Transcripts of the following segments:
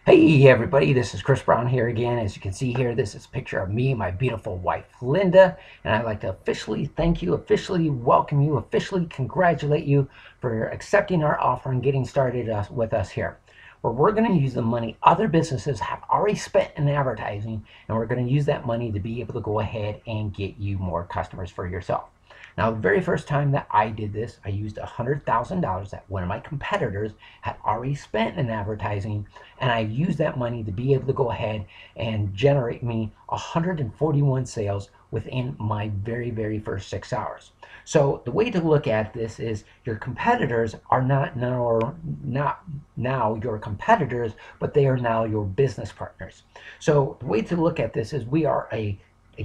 Hey everybody, this is Chris Brown here again. As you can see here, this is a picture of me and my beautiful wife Linda, and I'd like to officially thank you, officially welcome you, officially congratulate you for accepting our offer and getting started with us here. Where we're going to use the money other businesses have already spent in advertising, and we're going to use that money to be able to go ahead and get you more customers for yourself. Now, the very first time that I did this, I used $100,000 that one of my competitors had already spent in advertising, and I used that money to be able to go ahead and generate me 141 sales within my very first 6 hours. So the way to look at this is your competitors are not now your competitors, but they are now your business partners. So the way to look at this is we are a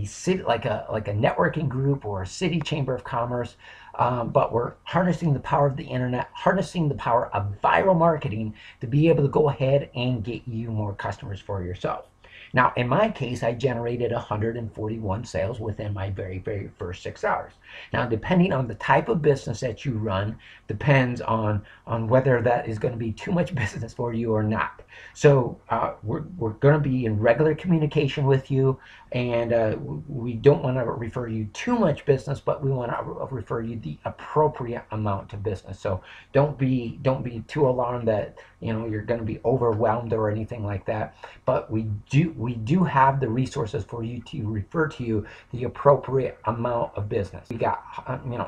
city like a networking group or a city chamber of commerce, but we're harnessing the power of the internet, harnessing the power of viral marketing to be able to go ahead and get you more customers for yourself. Now, in my case, I generated 141 sales within my very first 6 hours. Now, depending on the type of business that you run, depends on whether that is going to be too much business for you or not. So we're going to be in regular communication with you, and we don't want to refer you too much business, but we want to refer you the appropriate amount of business. So don't be too alarmed that you're going to be overwhelmed or anything like that. But we do have the resources for you to refer to you the appropriate amount of business. We got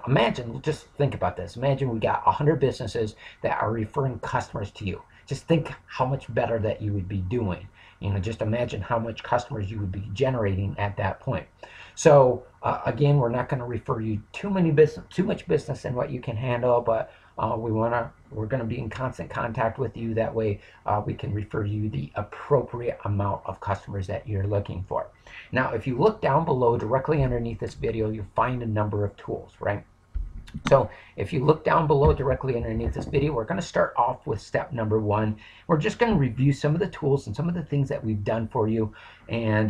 imagine, just think about this. Imagine we got 100 businesses that are referring customers to you. Just think how much better that you would be doing. Just imagine how much customers you would be generating at that point. So again, we're not going to refer you too much business than what you can handle, but we're going to be in constant contact with you. That way, we can refer you the appropriate amount of customers that you're looking for. Now, if you look down below, directly underneath this video, you'll find a number of tools, right? So if you look down below directly underneath this video, we're going to start off with step number one. We're just going to review some of the tools and some of the things that we've done for you, and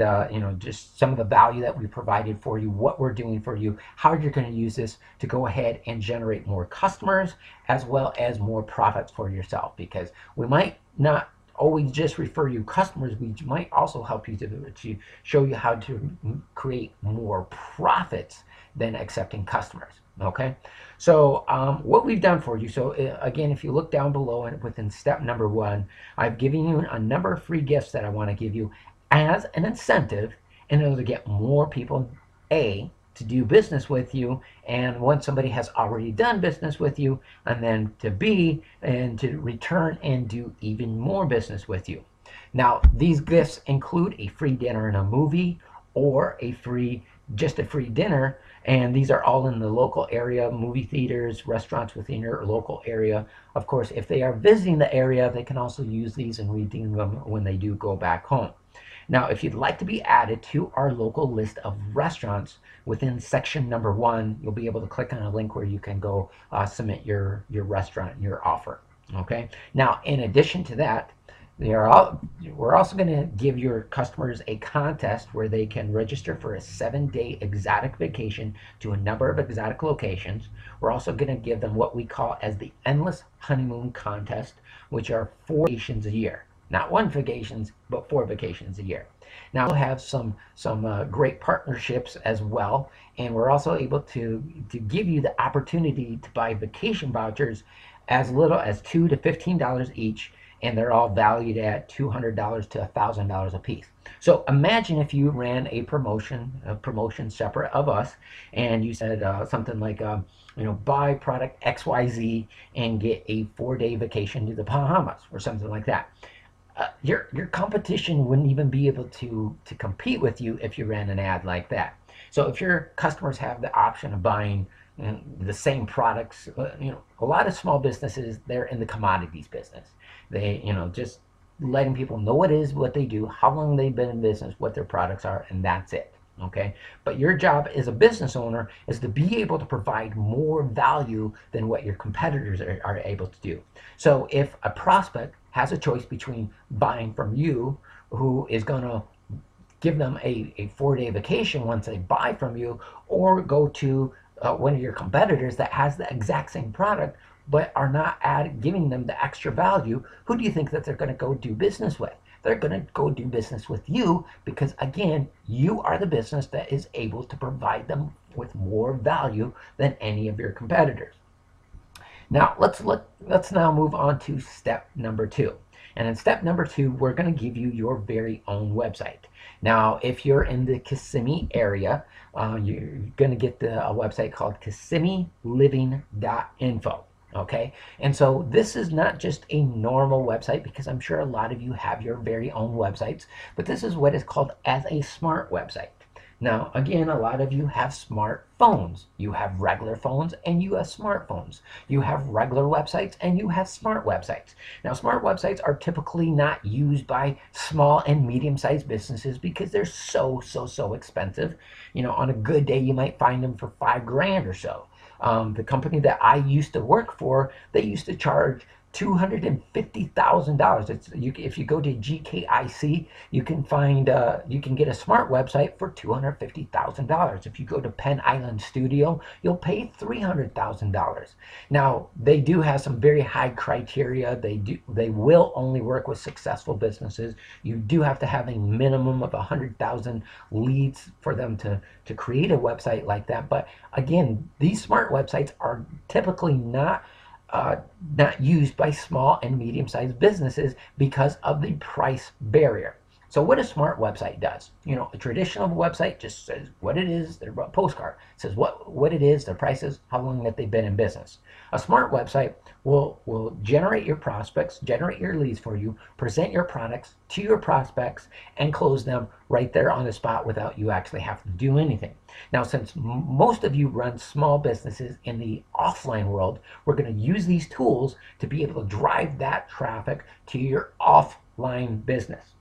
just some of the value that we provided for you, what we're doing for you, how you're going to use this to go ahead and generate more customers as well as more profits for yourself, because we might not always just refer you customers. We might also help you to show you how to create more profits than accepting customers. Okay, so what we've done for you, so again, if you look down below and within step number one, I've given you a number of free gifts that I want to give you as an incentive in order to get more people, A, to do business with you, and once somebody has already done business with you, and then to B, and to return and do even more business with you. Now, these gifts include a free dinner and a movie, or just a free dinner, and these are all in the local area, movie theaters, restaurants within your local area. Of course, if they are visiting the area, they can also use these and redeem them when they do go back home. Now, if you'd like to be added to our local list of restaurants within section number one, you'll be able to click on a link where you can go submit your restaurant, your offer. Okay. Now, in addition to that, we're also going to give your customers a contest where they can register for a 7-day exotic vacation to a number of exotic locations. We're also going to give them what we call as the Endless Honeymoon Contest, which are 4 vacations a year. Not one vacations, but 4 vacations a year. Now we'll have some great partnerships as well, and we're also able to give you the opportunity to buy vacation vouchers as little as $2 to $15 each, and they're all valued at $200 to $1,000 a piece. So imagine if you ran a promotion separate of us, and you said something like, buy product XYZ and get a 4-day vacation to the Bahamas or something like that. Your competition wouldn't even be able to compete with you if you ran an ad like that. So if your customers have the option of buying the same products, a lot of small businesses, they're in the commodities business. They, just letting people know what it is, what they do, how long they've been in business, what their products are, and that's it. Okay, but your job as a business owner is to be able to provide more value than what your competitors are able to do. So if a prospect has a choice between buying from you, who is going to give them a 4-day vacation once they buy from you, or go to one of your competitors that has the exact same product but are not giving them the extra value, who do you think that they're going to go do business with? they're going to go do business with you because, again, you are the business that is able to provide them with more value than any of your competitors. Now let's now move on to step number 2. And in step number 2, we're going to give you your very own website. Now, if you're in the Kissimmee area, you're going to get a website called KissimmeeLiving.info. Okay, and so this is not just a normal website, because I'm sure a lot of you have your very own websites, but this is what is called as a smart website. Now, again, a lot of you have smartphones. You have regular phones and you have smartphones. You have regular websites and you have smart websites. Now, smart websites are typically not used by small and medium-sized businesses because they're so expensive. You know, on a good day, you might find them for $5,000 or so. The company that I used to work for, they used to charge $250,000. If you go to GKIC, you can get a smart website for $250,000. If you go to Penn Island Studio, you'll pay $300,000. Now, they do have some very high criteria. They will only work with successful businesses. You do have to have a minimum of 100,000 leads for them to create a website like that. But again, these smart websites are typically not used by small and medium-sized businesses because of the price barrier. So what a smart website does, you know, a traditional website just says what it is, their postcard says what it is, their prices, how long that they've been in business. A smart website will generate your prospects, generate your leads for you, present your products to your prospects, and close them right there on the spot without you actually having to do anything. Now, since most of you run small businesses in the offline world, we're going to use these tools to be able to drive that traffic to your offline business.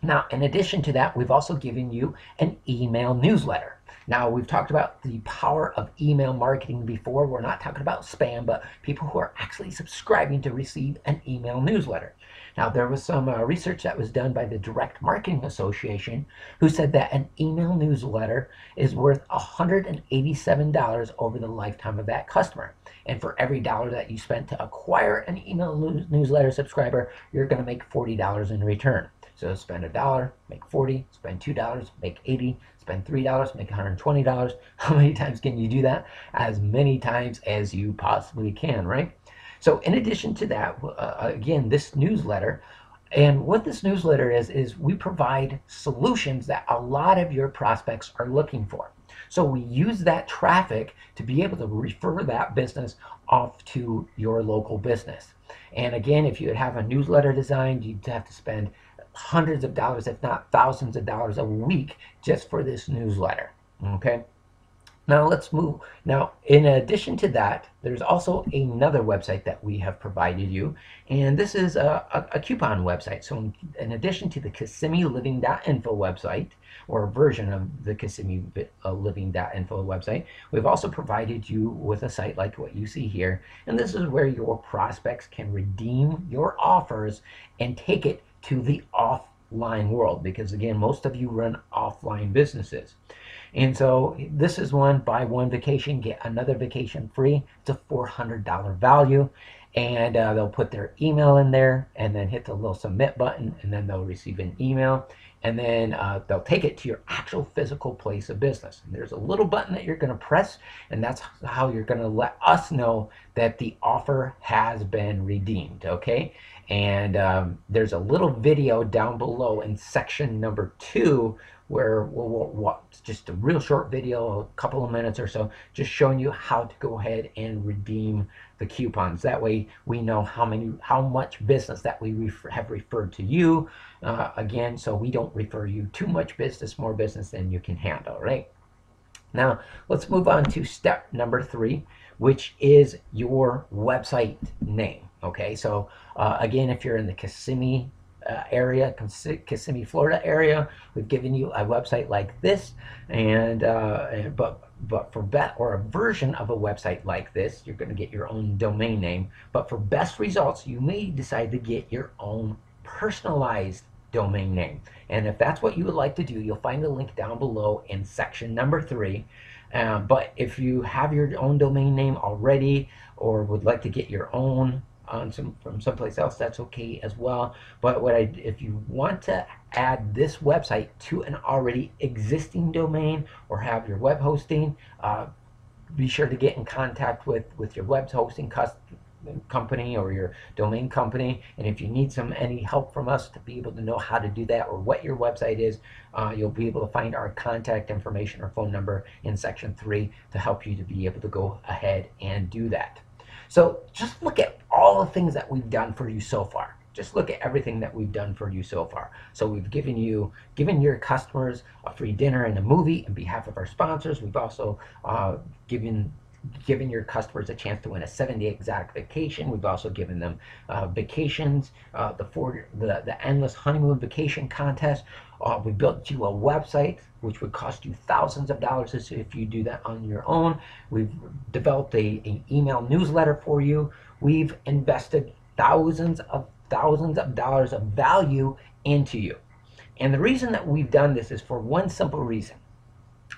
Now, in addition to that, we've also given you an email newsletter. Now, we've talked about the power of email marketing before. We're not talking about spam, but people who are actually subscribing to receive an email newsletter. Now, there was some research that was done by the Direct Marketing Association who said that an email newsletter is worth $187 over the lifetime of that customer. And for every dollar that you spend to acquire an email newsletter subscriber, you're going to make $40 in return. So spend $1, make 40, spend $2, make 80, spend $3, make $120. How many times can you do that? As many times as you possibly can, right? So in addition to that, again, this newsletter, and what this newsletter is we provide solutions that a lot of your prospects are looking for. So we use that traffic to be able to refer that business off to your local business. And again, if you have a newsletter designed, you'd have to spend hundreds of dollars, if not thousands of dollars a week just for this newsletter. Okay. Now let's move. Now, in addition to that, there's also another website that we have provided you, and this is a coupon website. So in addition to the KissimmeeLiving.info website, or a version of the KissimmeeLiving.info website, we've also provided you with a site like what you see here, and this is where your prospects can redeem your offers and take it to the offline world, because again, most of you run offline businesses. And so this is one, buy one vacation, get another vacation free. It's a $400 value. And they'll put their email in there and then hit the little submit button, and then they'll receive an email. And then they'll take it to your actual physical place of business. And there's a little button that you're going to press, and that's how you're going to let us know that the offer has been redeemed, okay? And there's a little video down below in section number 2 where we'll watch just a real short video, a couple of minutes or so, just showing you how to go ahead and redeem the coupons. That way we know how much business that we have referred to you. Again, so we don't refer you too much business, more business than you can handle, right? Now, let's move on to step number 3, which is your website name. Okay, so again, if you're in the Kissimmee area, Kissimmee, Florida area, we've given you a website like this, but for or a version of a website like this, you're going to get your own domain name. But for best results, you may decide to get your own personalized domain name. And if that's what you would like to do, you'll find the link down below in section number 3. But if you have your own domain name already, or would like to get your own on some from someplace else, that's okay as well. But if you want to add this website to an already existing domain or have your web hosting, be sure to get in contact with your web hosting company or your domain company. And if you need any help from us to be able to know how to do that or what your website is, you'll be able to find our contact information or phone number in section 3 to help you to be able to go ahead and do that. So just look at all the things that we've done for you so far. Just look at everything that we've done for you so far. So we've given your customers a free dinner and a movie on behalf of our sponsors. We've also given your customers a chance to win a 7-day exotic vacation. We've also given them vacations, the endless honeymoon vacation contest. We built you a website which would cost you thousands of dollars if you do that on your own. We've developed an email newsletter for you. We've invested thousands of dollars of value into you. And the reason that we've done this is for one simple reason.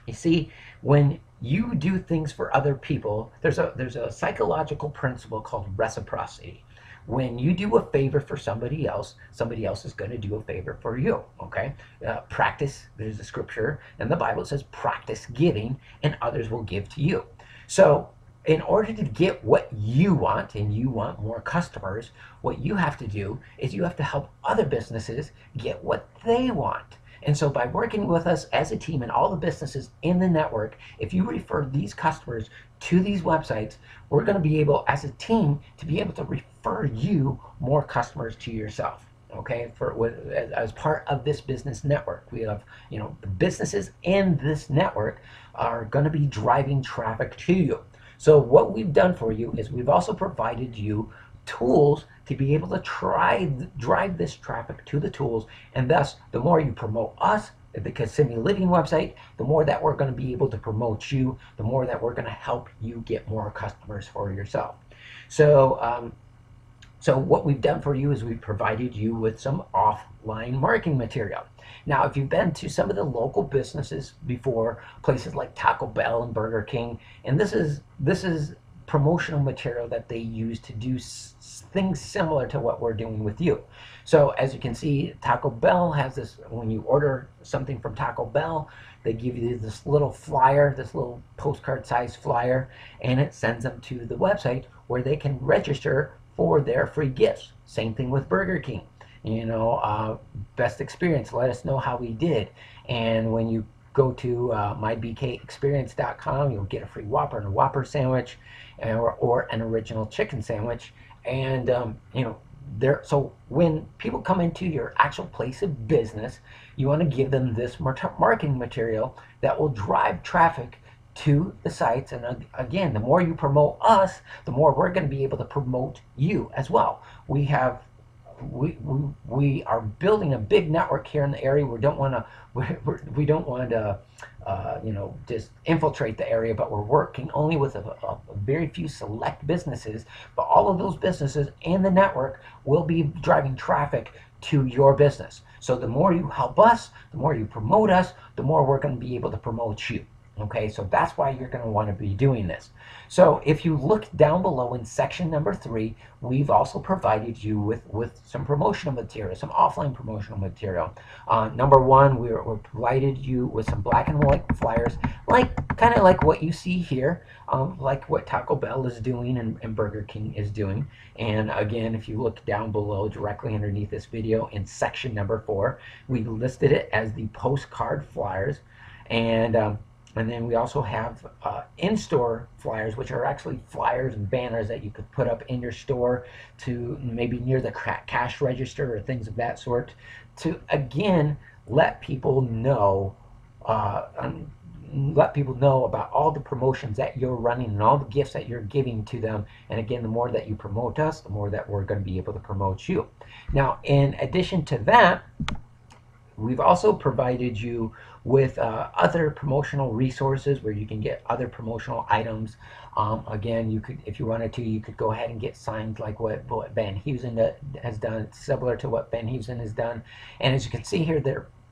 You see, when you do things for other people, there's a psychological principle called reciprocity. When you do a favor for somebody else is going to do a favor for you. Okay, practice. There's a scripture in the Bible that says, "Practice giving, and others will give to you." So, in order to get what you want, and you want more customers, what you have to do is you have to help other businesses get what they want. And so by working with us as a team and all the businesses in the network, if you refer these customers to these websites, we're going to be able, as a team, to be able to refer you more customers to yourself. Okay, as part of this business network, we have, the businesses in this network are going to be driving traffic to you. So what we've done for you is we've also provided you tools to be able to drive this traffic to the tools, and thus the more you promote us, the Kissimmee Living website, the more that we're going to be able to promote you, the more that we're going to help you get more customers for yourself. So so what we've done for you is we've provided you with some offline marketing material. Now, if you've been to some of the local businesses before, places like Taco Bell and Burger King, and this is promotional material that they use to do things similar to what we're doing with you. So as you can see, Taco Bell has this, when you order something from Taco Bell, they give you this little flyer, this little postcard sized flyer, and it sends them to the website where they can register for their free gifts. Same thing with Burger King. Best experience, let us know how we did. And when you go to mybkexperience.com, you'll get a free Whopper and a Whopper sandwich, or an original chicken sandwich. And so when people come into your actual place of business, you want to give them this marketing material that will drive traffic to the sites. And again, the more you promote us, the more we're going to be able to promote you as well. We are building a big network here in the area. We don't want to just infiltrate the area, but we're working only with a very few select businesses. But all of those businesses in the network will be driving traffic to your business. So the more you help us, the more you promote us, the more we're going to be able to promote you. Okay, so that's why you're going to want to be doing this. So if you look down below in section number 3, we've also provided you with some promotional material, some offline promotional material. Number 1, we provided you with some black and white flyers, kind of like what you see here, like what Taco Bell is doing and Burger King is doing. And again, if you look down below, directly underneath this video in section number 4, we listed it as the postcard flyers. And then we also have in-store flyers, which are actually flyers and banners that you could put up in your store to maybe near the cash register or things of that sort, to again let people know about all the promotions that you're running and all the gifts that you're giving to them. And again, the more that you promote us, the more that we're going to be able to promote you. Now, in addition to that, we've also provided you with other promotional resources where you can get other promotional items. Again, you could, if you wanted to, you could go ahead and get signs like what Van Heusen has done, similar to what Van Heusen has done. And as you can see here,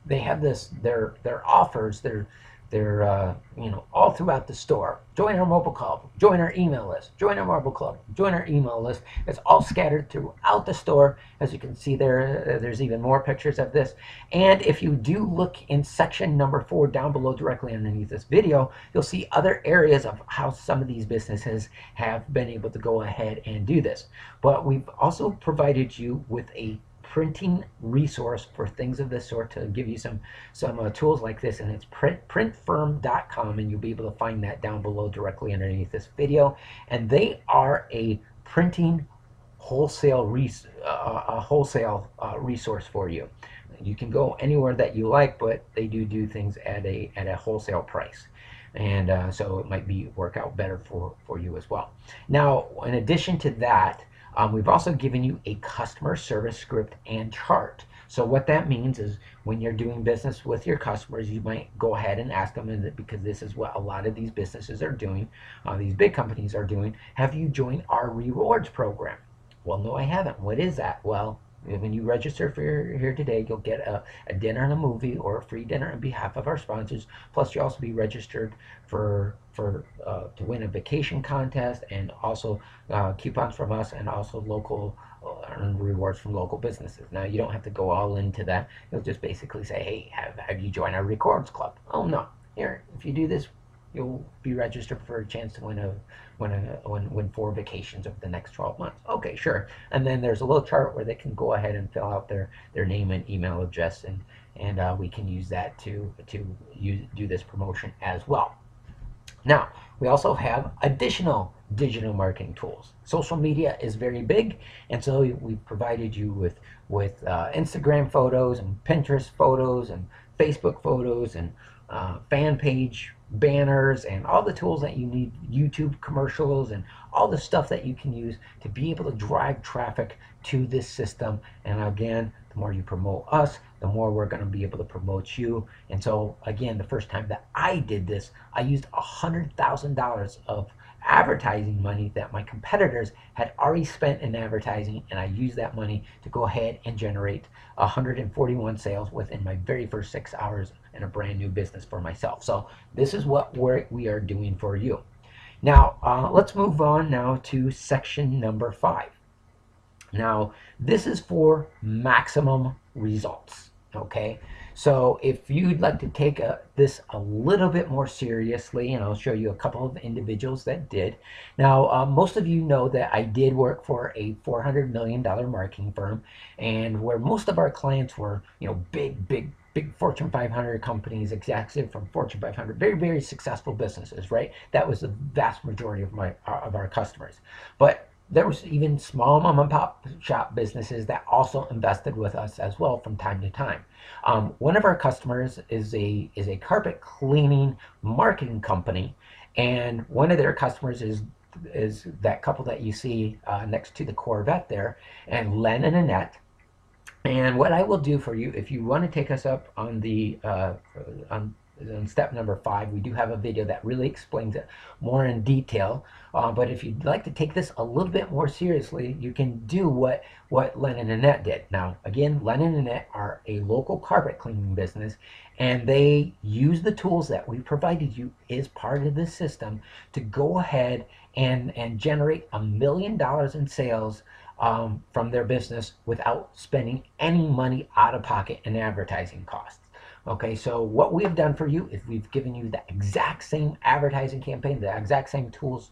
they have their offers, their they're you know, all throughout the store. Join our mobile club, join our email list, join our mobile club, join our email list. It's all scattered throughout the store. As you can see there, there's even more pictures of this. And if you do look in section number 4 down below directly underneath this video, you'll see other areas of how some of these businesses have been able to go ahead and do this. But we've also provided you with a printing resource for things of this sort to give you some tools like this, and it's printfirm.com, and you'll be able to find that down below directly underneath this video. And they are a printing wholesale resource for you. You can go anywhere that you like, but they do things at a wholesale price, and so it might work out better for you as well. Now, in addition to that, we've also given you a customer service script and chart. So what that means is when you're doing business with your customers, you might go ahead and ask them, and because this is what a lot of these businesses are doing, these big companies are doing, have you joined our rewards program? Well, no, I haven't. What is that? Well, when you register for here today, you'll get a dinner and a movie, or a free dinner on behalf of our sponsors. Plus, you'll also be registered to win a vacation contest, and also coupons from us, and also local rewards from local businesses. Now, you don't have to go all into that. You'll just basically say, hey, have you joined our rewards club? Oh, no. Here, if you do this, you'll be registered for a chance to win 4 vacations over the next 12 months. Okay, sure. And then there's a little chart where they can go ahead and fill out their name and email address, and we can use that to do this promotion as well. Now, we also have additional digital marketing tools. Social media is very big, and so we've provided you with Instagram photos and Pinterest photos and Facebook photos and fan page banners and all the tools that you need, YouTube commercials, and all the stuff that you can use to be able to drive traffic to this system. And again, the more you promote us, the more we're going to be able to promote you. And so again, the first time that I did this, I used $100,000 of advertising money that my competitors had already spent in advertising, and I used that money to go ahead and generate 141 sales within my very first 6 hours in a brand new business for myself. So this is what we are doing for you. Now, let's move on now to section number 5. Now, this is for maximum results, okay? So if you'd like to take this a little bit more seriously, and I'll show you a couple of individuals that did. Now, most of you know that I did work for a $400 million marketing firm, and where most of our clients were, you know, big Fortune 500 companies, executive from Fortune 500, very successful businesses, right? That was the vast majority of our customers. But there was even small mom and pop shop businesses that also invested with us as well from time to time. One of our customers is a carpet cleaning marketing company, and one of their customers is that couple that you see next to the Corvette there, and Len and Annette. And what I will do for you, if you want to take us up on the on step number 5, we do have a video that really explains it more in detail. But if you'd like to take this a little bit more seriously, you can do what Len and Annette did. Now, again, Len and Annette are a local carpet cleaning business, and they use the tools that we provided you as part of this system to go ahead and generate $1 million in sales from their business without spending any money out of pocket in advertising costs. Okay, so what we've done for you is we've given you the exact same advertising campaign, the exact same tools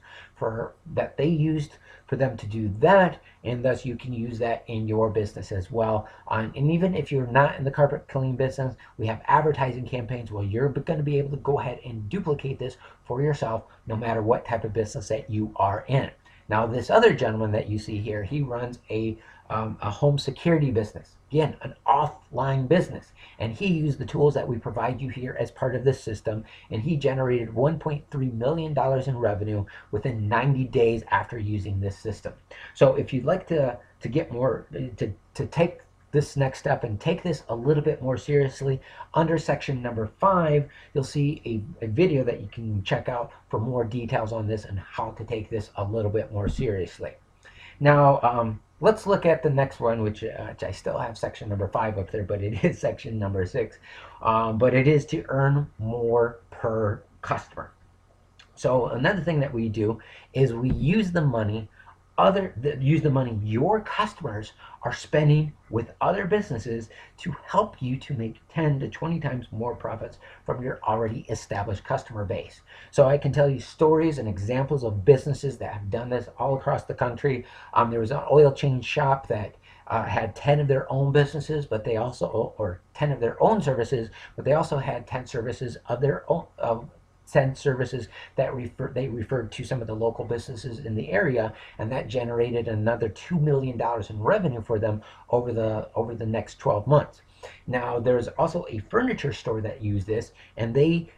that they used for them to do that, and thus you can use that in your business as well. And even if you're not in the carpet cleaning business, we have advertising campaigns where you're going to be able to go ahead and duplicate this for yourself, no matter what type of business that you are in. Now, this other gentleman that you see here, he runs a home security business. Again, an offline business. And he used the tools that we provide you here as part of this system, and he generated $1.3 million in revenue within 90 days after using this system. So if you'd like to get more, to take this next step and take this a little bit more seriously, under section number 5, you'll see a video that you can check out for more details on this and how to take this a little bit more seriously. Now, let's look at the next one, which I still have section number 5 up there, but it is section number 6. But it is to earn more per customer. So another thing that we do is we use the money your customers are spending with other businesses to help you to make 10 to 20 times more profits from your already established customer base. So I can tell you stories and examples of businesses that have done this all across the country. There was an oil change shop that had 10 of their own businesses, but they also, or 10 of their own services, but they also had 10 services of their own, 10 services that they referred to some of the local businesses in the area, and that generated another $2 million in revenue for them over the next 12 months. Now, there's also a furniture store that used this, and they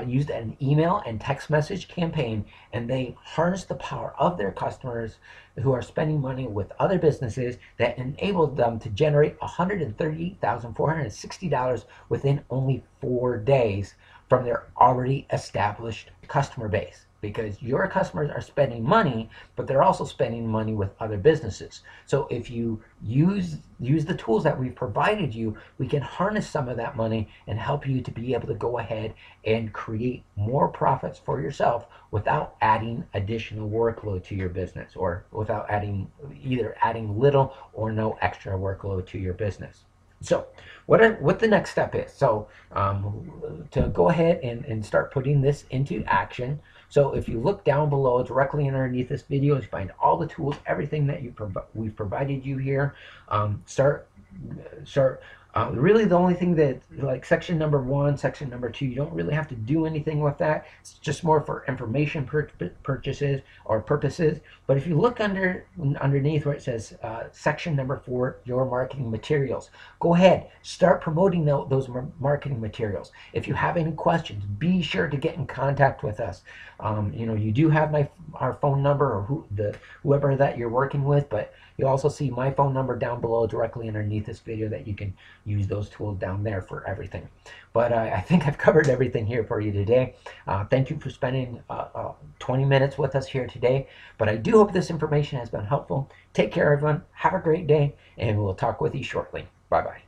used an email and text message campaign, and they harnessed the power of their customers who are spending money with other businesses that enabled them to generate $138,460 within only 4 days from their already established customer base, because your customers are spending money, but they're also spending money with other businesses. So if you use the tools that we've provided you, we can harness some of that money and help you to be able to go ahead and create more profits for yourself without adding additional workload to your business, or without either adding little or no extra workload to your business. So what the next step is, so to go ahead and start putting this into action. So if you look down below, directly underneath this video, you find all the tools, everything that we've provided you here. Start really the only thing that, like section number 1, section number 2, you don't really have to do anything with that. It's just more for information purchases or purposes. But if you look underneath where it says section number 4, your marketing materials, go ahead, start promoting those marketing materials. If you have any questions, be sure to get in contact with us. You do have our phone number, or whoever that you're working with, but you'll also see my phone number down below directly underneath this video, that you can use those tools down there for everything. But I think I've covered everything here for you today. Thank you for spending 20 minutes with us here today. But I do hope this information has been helpful. Take care, everyone. Have a great day, and we'll talk with you shortly. Bye-bye.